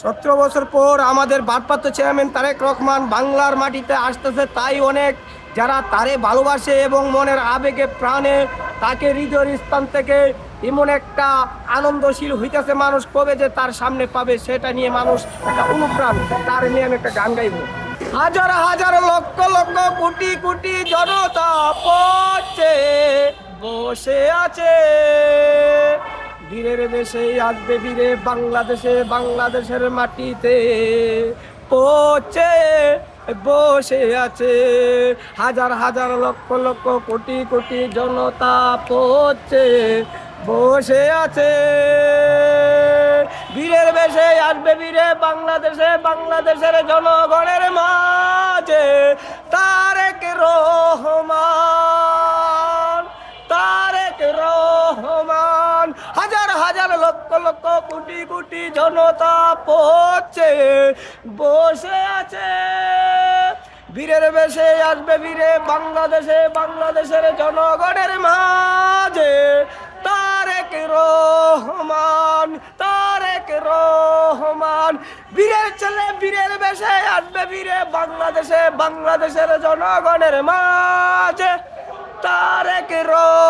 17 বছর পর আমাদের ভারপ্রাপ্ত চেয়ারম্যান তারেক রহমান বাংলার মাটিতে আসতেছে, তাই অনেক যারা তারে ভালোবাসে এবং মনের আবেগে প্রাণে তাকে হৃদয়ের স্থান থেকে এমন একটা আনন্দশীল হইতেছে, মানুষ কবে যে তার সামনে পাবে সেটা নিয়ে মানুষ একটা অনুপ্রাণ। তার নিয়ে আমি একটা গান গাইব। হাজার হাজার লক্ষ লক্ষ কোটি কোটি জনতা পড়ছে বসে আছে, বীরের দেশে আসবে বীরে বাংলাদেশে, বাংলাদেশের মাটিতে পড়ছে বসে আছে। হাজার হাজার লক্ষ লক্ষ কোটি কোটি জনতা পড়ছে বসে আছে, বীরের বেশে আসবে বীরে বাংলাদেশে, বাংলাদেশের জনগণের মাঝে তারেক রহমান, তারেক রহমান। হাজার হাজার লক্ষ লক্ষ কোটি কোটি জনতা পড়ছে বসে আছে, বীরের বেশে আসবে বীরে বাংলাদেশে, বাংলাদেশের জনগণের মাঝে তারেক রহমান, তারেক রহমান। বীরের ছেলে বীরের বেশে আসবে বীরে বাংলাদেশে, বাংলাদেশের জনগণের মাঝে তারেক রহমান।